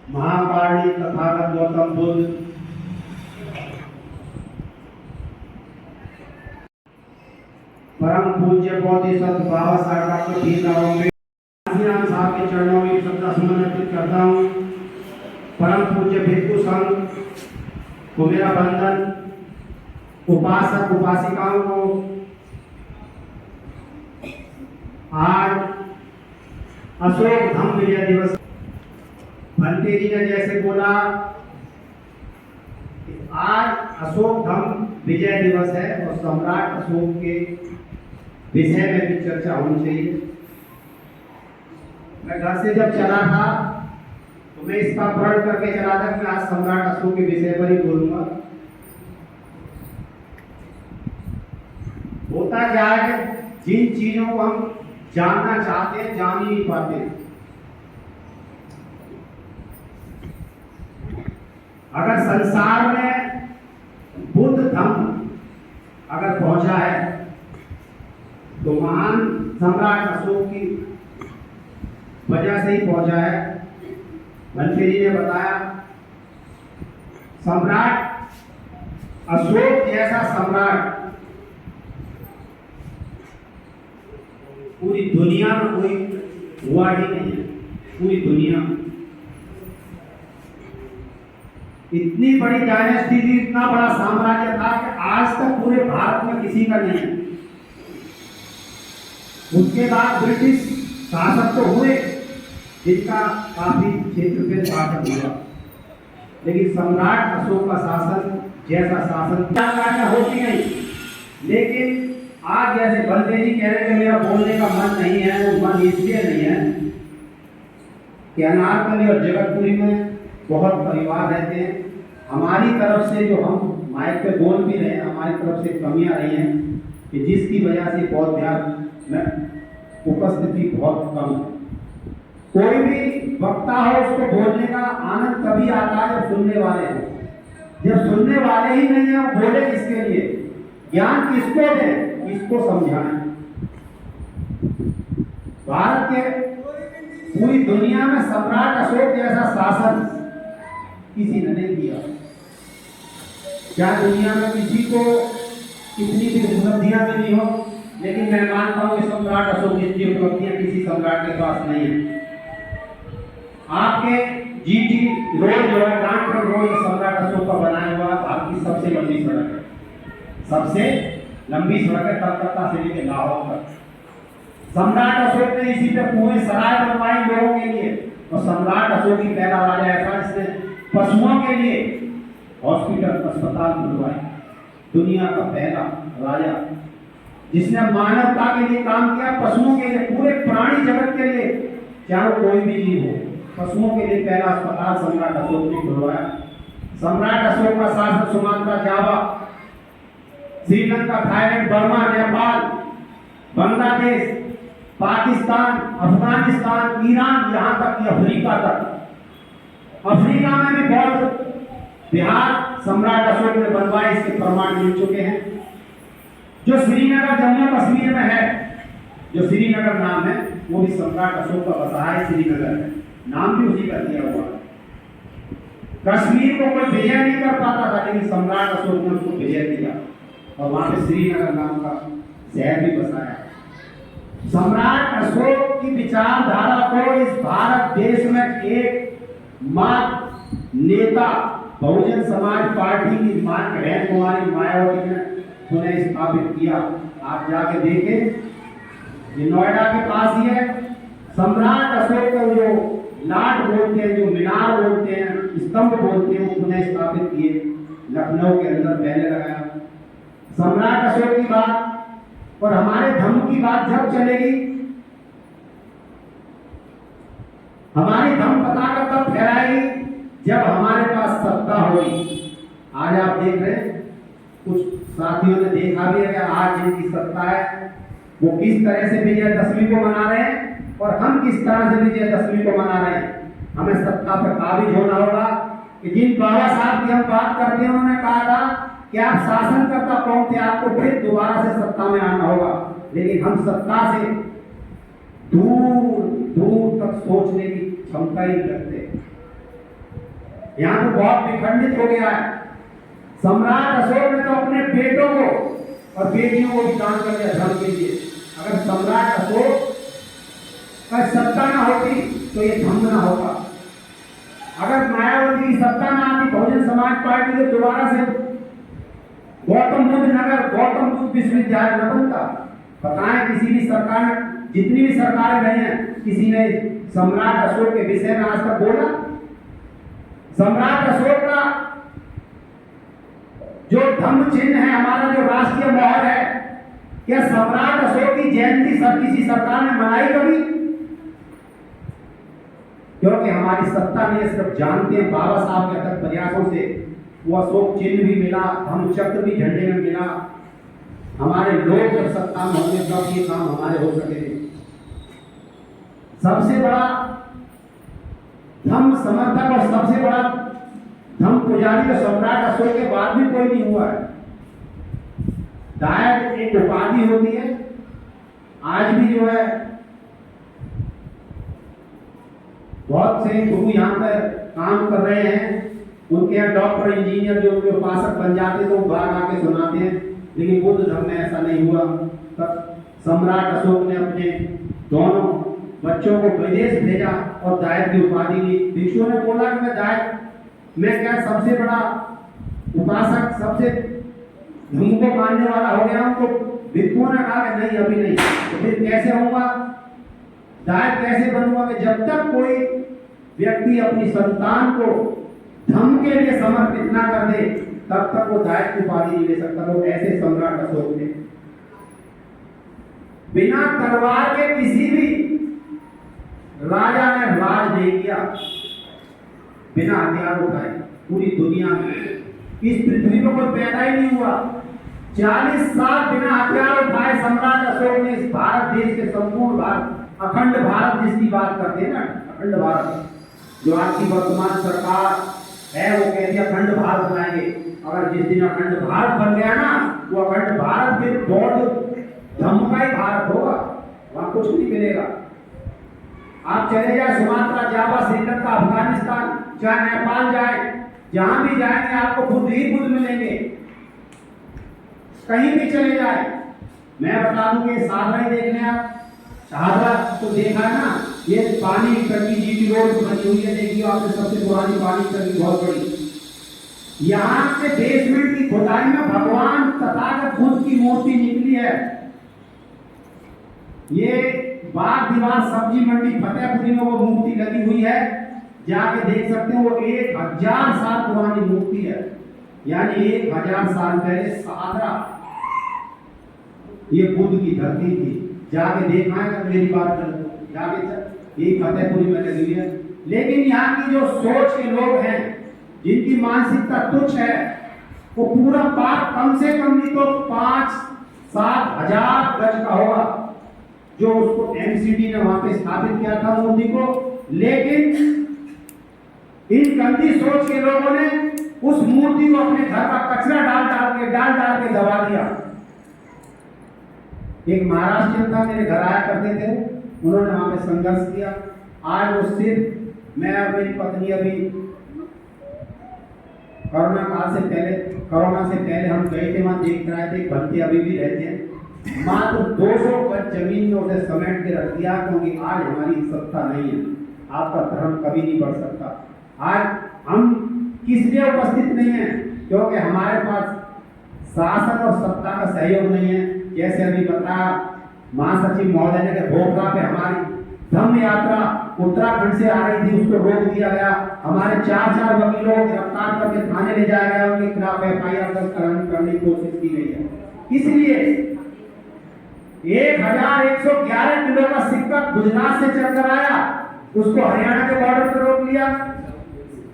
महाकाली तथागत गौतम बुद्ध, परम पूज्य बोधिसत्व बाबा साहब डॉक्टर भीमराव अम्बेडकर साहब के चरणों में श्रद्धा सुमन अर्पित करता हूँ। परम पूज्य भिक्षु संघ को मेरा वंदन। उपासक उपासिकाओं को आज अशोक धम्म विजय दिवस। भंते जी ने जैसे बोला, आज अशोक धम्म विजय दिवस है और सम्राट अशोक के विषय में भी चर्चा होनी चाहिए। मैं घर से जब चला था तो मैं इसका प्रण करके चला था कि आज सम्राट अशोक के विषय पर ही बोलूंगा। होता क्या है कि जिन चीजों को हम जानना चाहते हैं जान ही नहीं पाते। अगर संसार में बुद्ध धम्म अगर पहुंचा है तो महान सम्राट अशोक की वजह से ही पहुंचा है। भंते जी ने बताया, सम्राट अशोक जैसा सम्राट पूरी दुनिया में कोई हुआ ही नहीं है। पूरी दुनिया इतनी बड़ी डायनेस्टी थी, इतना बड़ा साम्राज्य था कि आज तक पूरे भारत में किसी का नहीं है। उसके बाद ब्रिटिश शासक तो हुए जिनका काफी क्षेत्र पे शासन हुआ, लेकिन सम्राट अशोक का शासन जैसा शासन होती नहीं। लेकिन आज जैसे बंदे जी कह रहे थे मेरा बोलने का मन नहीं है, वो मन इसलिए नहीं है कि अनारकली और जगतपुरी में बहुत परिवार रहते हैं। हमारी तरफ से जो हम माइक पे बोल भी रहे हैं, हमारी तरफ से कमियां रही हैं कि जिसकी वजह से बौद्ध ध्यान में उपस्थिति बहुत कम है। कोई भी वक्ता हो उसको बोलने का आनंद तभी आता है जब सुनने वाले हो। जब सुनने वाले ही नहीं है वो बोले किसके लिए? ज्ञान किसको दें, किसको समझाएं? भारत के पूरी दुनिया में सम्राट अशोक जैसा शासन किसी ने नहीं किया। क्या दुनिया में किसी को कितनी भी उपलब्धियां मिली हो, लेकिन मैं मानता हूं कि सम्राट अशोक जितनी उपलब्धियां किसी सम्राट के पास नहीं है। आपके जीटी रोड जो है, कानपुर रोड, सम्राट अशोक का बनाया हुआ भारत की सबसे लंबी सड़क है। सबसे लंबी सड़क है कलकत्ता से लेकर लाहौर तक। सम्राट अशोक ने इसी पे पूरे सराय बनवाई लोगों के लिए। और सम्राट अशोक ही पहला राजा ऐसा जिसने पशुओं के लिए हॉस्पिटल अस्पताल खुलवाए। दुनिया का पहला राजा जिसने मानवता के लिए काम किया, पशुओं के लिए, पूरे प्राणी जगत के लिए, चाहे कोई भी जीव हो, पशुओं के लिए पहला अस्पताल सम्राट अशोक ने खुलवाया। सम्राट अशोक का शासन Sumatra, Java, Sri Lanka, Thailand, Burma, Nepal, Bangladesh, Pakistan, Afghanistan, Iran, यहाँ तक कि अफ्रीका तक। अफ्रीका में भी बहुत बिहार सम्राट अशोक ने बनवाए, इसके प्रमाण मिल चुके हैं। जो श्रीनगर जम्मू कश्मीर में है, जो श्रीनगर नाम है, वो भी सम्राट अशोक का बसाया है। श्रीनगर है, नाम भी उसी का दिया हुआ है। कश्मीर को कोई विजय नहीं कर पाता था, लेकिन सम्राट अशोक ने उसको विजय दिया और वहां पे श्रीनगर नाम का शहर भी बसाया। सम्राट अशोक की विचारधारा को इस भारत देश में एक मां नेता बहुजन समाज पार्टी की मां बहन कुमारी मायावती ने पुनः स्थापित किया। आप जाके देखें, ये नोएडा के पास ही है। सम्राट अशोक का जो लाट बोलते हैं, जो मीनार बोलते हैं, स्तंभ बोलते हैं, वो पुनः स्थापित किए लखनऊ के अंदर पहले लगाया। सम्राट अशोक की बात और हमारे धर्म की बात जब चलेगी, हमारी धर्म पताका तब फहराएगी जब हमारे पास सत्ता होगी। आज आप देख रहे हैं, कुछ साथियों ने देखा भी है कि आज जिनकी सत्ता है वो किस तरह से विजयदशमी को मना रहे हैं और हम किस तरह से विजयदशमी को मना रहे हैं। हमें सत्ता पर काबिज होना होगा कि जिन बाबा साहब की हम बात करते हैं, उन्होंने कहा था कि आप शासनकर्ता कौन थे, आपको फिर दोबारा से सत्ता में आना होगा। लेकिन हम सत्ता से दूर दूर तक सोचने की क्षमता ही रखते हैं। यहाँ तो बहुत विखंडित हो गया है। सम्राट अशोक ने तो अपने बेटों को और बेटियों को भी दान कर दिया धर्म के लिए। अगर सम्राट अशोक का सत्ता ना होती तो ये धम्म ना होता। अगर मायावती की सत्ता ना आती, बहुजन समाज पार्टी के दोबारा से गौतम बुद्ध नगर, गौतम बुद्ध विश्वविद्यालय न बनता। बताएं किसी भी सरकार, जितनी भी सरकारें रही हैं, किसी ने सम्राट अशोक के विषय में आज तक बोला? सम्राट अशोक का जो धम्म चिन्ह है, हमारा जो राष्ट्रीय मोहर है, क्या सम्राट अशोक की जयंती किसी सरकार ने मनाई कभी? क्योंकि हमारी सत्ता में सिर्फ जानते हैं बाबा साहब के अथक प्रयासों से वो अशोक चिन्ह भी मिला, धम्म चक्र भी झंडे में मिला। हमारे लोग जब सत्ता में होंगे तब ये काम हमारे हो सकेंगे। सबसे बड़ा धम्म समर्थक और सबसे बड़ा धम्म पुजारी तो सम्राट अशोक के बाद भी कोई नहीं हुआ है। दायक एक उपाधि होती है, आज भी जो है बहुत से गुरु यहाँ पर काम कर रहे हैं, उनके यहाँ डॉक्टर इंजीनियर जो उनके उपासक बन जाते तो बार आके सुनाते हैं, लेकिन बुद्ध धर्म में ऐसा नहीं हुआ। तब सम्राट अशोक ने अपने दोनों बच्चों को विदेश भेजा और दायक की उपाधि दी। भिक्षुओं ने बोला कि मैं दायक, मैं क्या सबसे बड़ा उपासक, सबसे धर्म को मानने वाला हो गया हूं? तो भिक्षुओं ने कहा कि नहीं, अभी नहीं। तो फिर कैसे होऊंगा, दायक कैसे बनूंगा? कि जब तक कोई व्यक्ति अपनी संतान को धर्म के लिए समर्पित ना कर दे तब तक वो दायक की उपाधि नहीं ले सकता। तो ऐसे सम्राट अशोक ने बिना तलवार के किसी भी राजा ने राज नहीं किया, बिना हथियार उठाए। पूरी दुनिया में इस पृथ्वी पर कोई पैदा ही नहीं हुआ। 40 साल बिना हथियार उठाए सम्राट अशोक ने इस भारत देश के संपूर्ण भारत, अखंड भारत जिसकी बात करते हैं ना, अखंड भारत, जो आज की वर्तमान सरकार है वो कहती है अखंड भारत बनाएंगे। अगर जिस दिन अखंड भारत बन गया ना, वो अखंड भारत फिर बौद्ध धर्म का ही भारत होगा, वहां कुछ नहीं मिलेगा। आप चले जाए सुमात्रा, जावा, श्रीलंका, अफगानिस्तान, चाहे नेपाल जाए, जहां भी जाएंगे आपको बुद्ध ही बुद्ध मिलेंगे, कहीं भी चले जाए। मैं बता दूं कि साधना ही देखने आप, शाहदरा तो देखा है ना, ये पानी टंकी जीटी रोड बनी हुई है, देखिए आपने, सबसे पुरानी पानी टंकी बहुत बड़ी। यहाँ के बेसमेंट की खुदाई में भगवान तथागत बुद्ध की मूर्ति निकली है। ये बाग दीवार सब्जी मंडी फतेहपुरी में वो मूर्ति लगी हुई है, जाके देख सकते हो। वो 1000 साल पुरानी मूर्ति है, यानी 1000 साल पहले सादरा ये बुद्ध की धरती थी। जाके देखना है, अगर मेरी बात कर जाके, ये फतेहपुरी में लगी हुई है। लेकिन यहाँ की जो सोच के लोग हैं, जिनकी मानसिकता तुच्छ है, वो पूरा पार्क कम से कम नहीं तो 5-7 हजार गज का होगा, जो उसको एमसीडी ने वहां पे स्थापित किया था मूर्ति को। लेकिन इन गंदी सोच के लोगों ने उस मूर्ति को अपने घर का कचरा डाल डाल के दबा दिया। एक महाराष्ट्र था, मेरे घर आया करते थे, उन्होंने वहां पे संघर्ष किया। आज वो सिर्फ, मैं और मेरी पत्नी अभी कोरोना से पहले हम गए थे, वहां देख रहे थे, बनते अभी भी रहते हैं। मात्र 200 गज जमीन में उसे समेट के रख दिया, क्योंकि आज हमारी सत्ता नहीं है, आपका धर्म कभी नहीं बढ़ सकता। आज हम किस लिए उपस्थित नहीं है? क्योंकि हमारे पास शासन और सत्ता का सहयोग नहीं है। जैसे अभी बताया महासचिव महोदय ने, भोपरा पे हमारी धम्म यात्रा उत्तराखंड से आ रही थी, उसको रोक दिया गया। हमारे 4 वकीलों को गिरफ्तार करके थाने ले जाया गया, उनके खिलाफ FIR दर्ज करने की कोशिश की गई है। इसलिए 1111 किलो का सिक्का गुजरात से चलकर आया, उसको हरियाणा के बॉर्डर पर रोक लिया।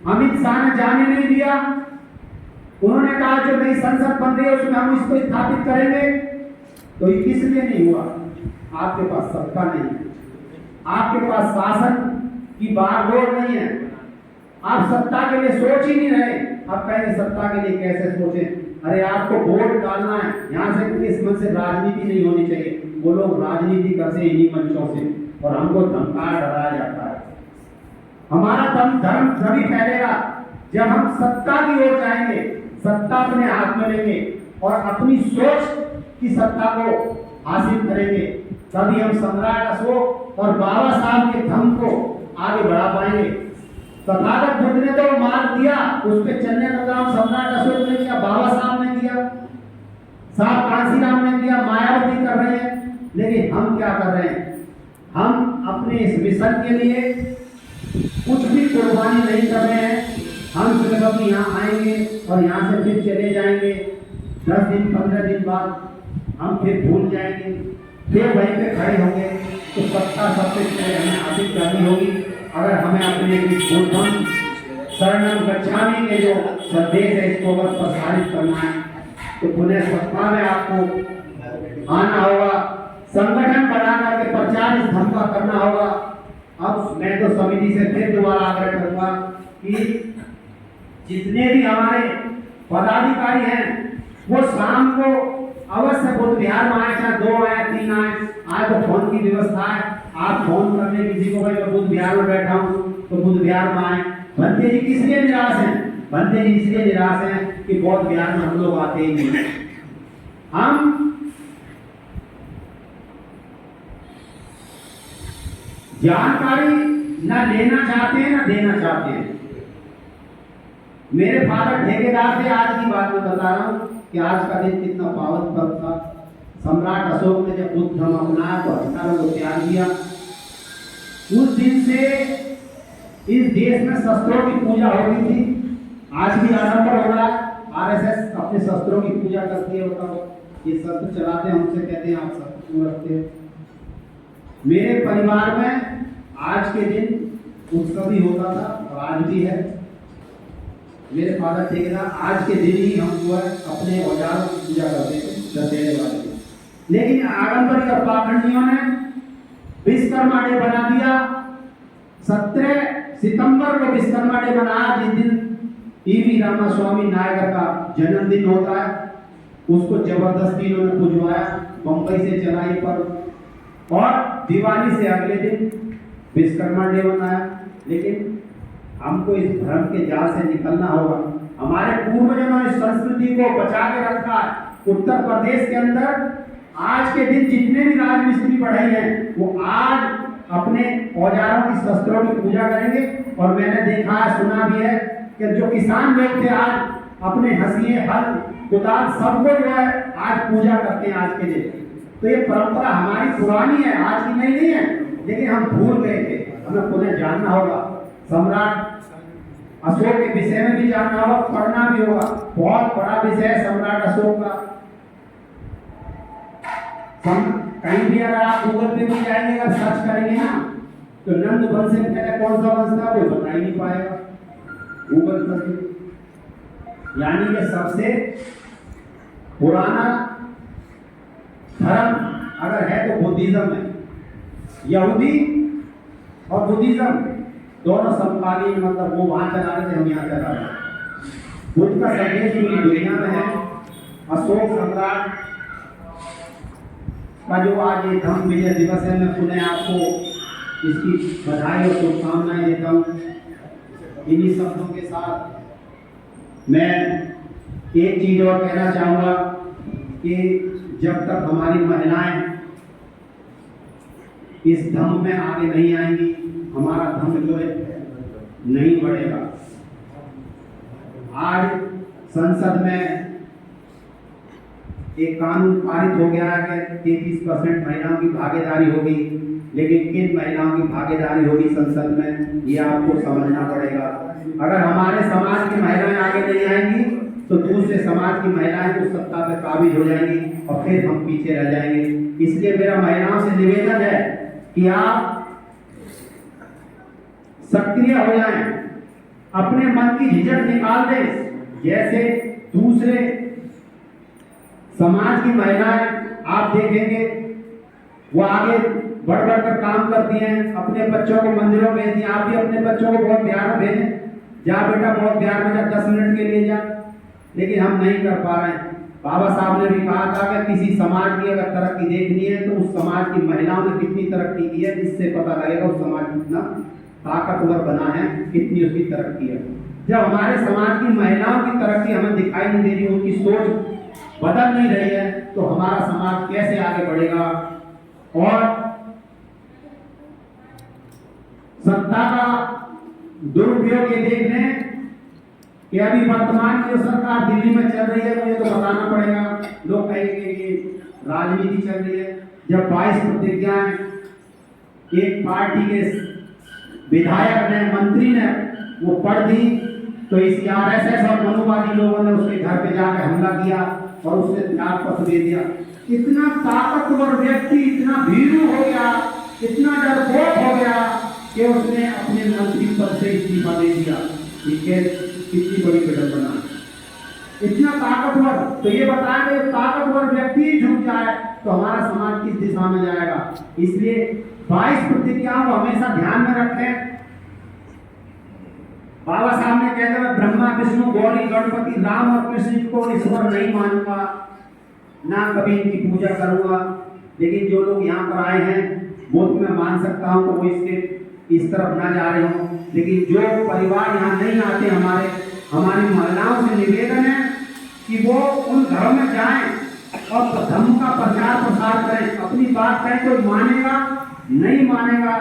अमित शाह ने जाने नहीं दिया। उन्होंने कहा जो नई संसद बन रही है उसमें हम इसको स्थापित करेंगे। तो ये किस लिए नहीं हुआ? आपके पास सत्ता नहीं है, आपके पास शासन की बागडोर नहीं है, आप सत्ता के लिए सोच ही नहीं रहे। अब पहले सत्ता के लिए कैसे सोचें? अरे आपको वोट डालना है, यहाँ से इस मन से राजनीति नहीं होनी चाहिए। वो लोग राजनीति करते इन्हीं मंचों से, और हमको धमका डराया जाता है। हमारा धर्म तभी फैलेगा जब हम सत्ता की ओर जाएंगे, सत्ता अपने हाथ में लेंगे और अपनी सोच की सत्ता को हासिल करेंगे, तभी हम सम्राट अशोक और बाबा साहब के धर्म को आगे बढ़ा पाएंगे। तथागत बुद्ध ने तो मार्ग दिया, उस पे चलने का काम सम्राट अशोक ने किया, बाबा साहब ने किया, साहब कांसीराम ने किया, मायावती कर रहे हैं। लेकिन हम क्या कर रहे हैं? हम अपने इस मिशन के लिए कुछ भी कुर्बानी नहीं कर रहे हैं। हम सिर्फ अब यहाँ आएंगे और यहाँ से फिर चले जाएंगे। 10 दिन 15 दिन बाद हम फिर भूल जाएंगे, फिर वहीं पे खड़े होंगे। तो सत्ता सबसे पहले हमें हासिल करनी होगी। अगर हमें अपने बुद्धम शरणम गच्छामि के जो संदेश है इसको अगर प्रसारित करना है तो पुनः सत्ता में आपको आना होगा, संगठन बना करके प्रचार इस धर्म का करना होगा। अब मैं तो समिति से फिर दोबारा आग्रह करूंगा कि जितने भी हमारे पदाधिकारी हैं वो शाम को अवश्य बुद्ध विहार में आए, चाहे 2 आए 3 आए। आज तो फोन की व्यवस्था है, आप फोन करने किसी को भाई मैं बुद्ध विहार में बैठा हूँ तो बुद्ध विहार में आए। बंदे जी किस लिए निराश हैं? बंदे जी इसलिए निराश हैं कि बौद्ध विहार में हम लोग आते ही नहीं। हम जानकारी न लेना चाहते हैं न देना चाहते हैं। मेरे फादर ठेकेदार थे, आज की बात मैं बता रहा हूँ कि आज का दिन कितना पावन पर्व था। सम्राट अशोक ने जब बुद्ध धर्म अपनाया तो हथियारों को त्याग दिया। उस दिन से इस देश में शस्त्रों की पूजा हो रही थी। आज भी आडंबर हो रहा है, आरएसएस अपने शस्त्रों की पूजा करती है। ये शस्त्र चलाते हैं, हमसे कहते हैं आप शस्त्र क्यों रखते हो। मेरे परिवार में आज के दिन उत्सव ही होता था और आज भी है। मेरे फादर ठेकेदार आज के दिन ही हम जो है अपने औजारों की पूजा करते थे दशहरे वाले दिन। लेकिन आडंबरी और पाखंडियों ने विश्वकर्मा डे बना दिया। 17 सितंबर को विश्वकर्मा डे बनाया, जिस दिन टीवी रामास्वामी नायकर का जन्मदिन होता है। उसको जबरदस्ती इन्होंने पुजवाया, बंबई से चलाई पर, और दिवाली से अगले दिन विश्वकर्मा डे बनाया। लेकिन हमको इस धर्म के जाल से निकलना होगा। हमारे पूर्वजों ने इस संस्कृति को बचा के रखा है। उत्तर प्रदेश के अंदर आज के दिन जितने भी राजमिस्त्री बढ़े हैं वो आज अपने औजारों की शस्त्रों की पूजा करेंगे। और मैंने देखा है, सुना भी है कि जो किसान लोग थे आज अपने हंसिए हल कुदाल सबको जो है आज पूजा करते हैं आज के दिन। तो ये परंपरा हमारी पुरानी है, आज की नहीं है, लेकिन हम भूल गए थे। हमें पुनः जानना होगा, सम्राट अशोक के विषय में भी जानना होगा, पढ़ना भी होगा। बहुत बड़ा विषय है सम्राट अशोक का। कहीं भी अगर आप गूगल पे भी जाएंगे, अगर सर्च करेंगे ना, तो नंद वंश से पहले कौन सा वंश था कोई बता ही नहीं पाएगा गूगल पर। यानी कि सबसे पुराना धर्म अगर है तो बुद्धिज्म है। यहूदी और बुद्धिज्म दोनों समकालीन, मतलब वो वहां चला रहे थे, हम यहाँ चला रहे हैं। बुद्ध का संदेश पूरी दुनिया में है। अशोक सम्राट का जो आज ये धम्म विजय दिवस है, मैं पुनः आपको इसकी बधाई और शुभकामनाएं देता हूँ। इन्हीं शब्दों के साथ मैं एक चीज और कहना चाहूँगा कि जब तक हमारी महिलाएं इस धम्म में आगे नहीं आएंगी, हमारा धम्म जो है नहीं बढ़ेगा। आज संसद में एक कानून पारित हो गया है कि 33% महिलाओं की भागीदारी होगी, लेकिन किन महिलाओं की भागीदारी होगी संसद में, ये आपको समझना पड़ेगा। अगर हमारे समाज की महिलाएं आगे नहीं आएंगी तो दूसरे समाज की महिलाएं उस सत्ता पर काबिज हो जाएंगी और फिर हम पीछे रह जाएंगे। इसलिए मेरा महिलाओं से निवेदन है कि आप सक्रिय हो जाएं, अपने मन की झिझक निकाल दें। जैसे दूसरे समाज की महिलाएं आप देखेंगे वो आगे बढ़ बढ़ कर काम करती हैं, अपने बच्चों को मंदिरों में भेजती हैं। आप भी अपने बच्चों को बहुत प्यार में भेजें, जा बेटा बहुत प्यार में जा, 10 मिनट के लिए जा। लेकिन हम नहीं कर पा रहे हैं। बाबा साहब ने भी कहा था कि किसी समाज की अगर तरक्की देखनी है तो उस समाज की महिलाओं ने कितनी तरक्की की है, इससे पता लगेगा उस समाज कितना ताकतवर बना है, कितनी उसकी तरक्की है। जब हमारे समाज की महिलाओं की तरक्की हमें दिखाई नहीं दे रही, उनकी सोच बदल नहीं रही है, तो हमारा समाज कैसे आगे बढ़ेगा। और सत्ता का दुरुपयोग ये देख लें कि अभी वर्तमान की जो सरकार दिल्ली में चल रही है, मुझे तो बताना पड़ेगा, लोग कहेंगे कि राजनीति चल रही है। जब 22 प्रतिज्ञाएं एक पार्टी के विधायक ने, मंत्री ने वो पढ़ दी, तो इस आरएसएस और मनुवादी लोगों ने उसके घर पे जाकर हमला किया और उसने त्याग पत्र दे दिया। इतना ताकतवर व्यक्ति इतना भीरू हो गया, इतना डरपोक हो गया कि उसने अपने मंत्री पद से इस्तीफा दे दिया। कितनी बड़ी विडंबना, इतना ताकतवर। तो ये बताएं कि ताकतवर व्यक्ति झुक जाए तो हमारा समाज किस दिशा में जाएगा। इसलिए 22 प्रतिज्ञाओं को हमेशा ध्यान में रखें। बाबा साहब ने कहते हैं, ब्रह्मा विष्णु गौरी गणपति राम और कृष्ण को ईश्वर नहीं मानूंगा, ना कभी इनकी पूजा करूंगा। लेकिन जो लोग यहाँ पर आए हैं वो तो मैं मान सकता हूँ कि वो इसके इस तरफ ना जा रहे हो, लेकिन जो परिवार यहाँ नहीं आते, हमारी महिलाओं से निवेदन है कि वो उन घरों में जाएं और धर्म का प्रचार प्रसार करें, अपनी बात कहें। कोई मानेगा नहीं मानेगा,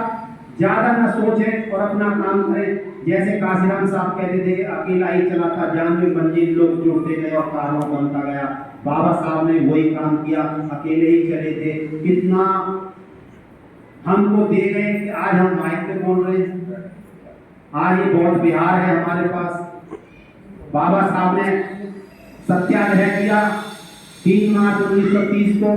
ज्यादा न सोचें और अपना काम करें। जैसे काशीराम साहब कहते थे कि अकेला ही चला था, 92 मंजिल लोग जुड़ते गए और कारवां बनता गया। बाबा साहब ने वही काम किया, अकेले ही चले थे। कितना हमको दे गए कि आज हम माइक में बोल रहे हैं। आज ये बौद्ध विहार है हमारे पास। बाबा साहब ने सत्याग्रह किया 3 मार्च 1930 को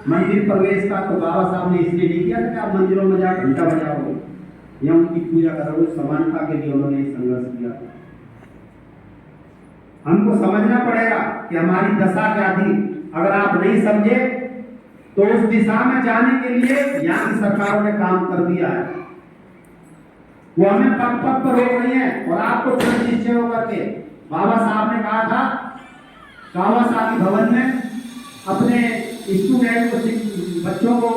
मंदिर प्रवेश का, तो बाबा साहब ने इसलिए नहीं किया कि आप मंदिरों में जाकर घंटा बजाओगे या उनकी पूजा करोगे। समानता के लिए उन्होंने संघर्ष किया। हमको समझना पड़ेगा कि हमारी दशा क्या थी। अगर आप नहीं समझे तो उस दिशा में जाने के लिए यहाँ की सरकारों ने काम कर दिया है। वो हमें पग पग पर रोक रही है और आपको तुरंत निश्चय होकर के बाबा साहब ने कहा था कावासाकी भवन में अपने स्टूडेंट को, बच्चों को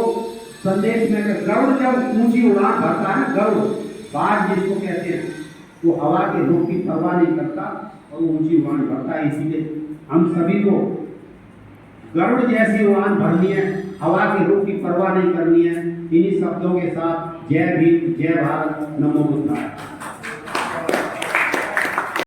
संदेश में, गरुड़ जब ऊंची उड़ान भरता है, गरुड़ बाज जिसको कहते हैं, वो हवा के रुख की परवाह नहीं करता और ऊंची उड़ान भरता है। इसीलिए हम सभी को गरुड़ जैसी उड़ान भरनी है, हवा के रुख की परवाह नहीं करनी है। इन्हीं शब्दों के साथ जय भीम, जय भारत, नमो बुद्धाय।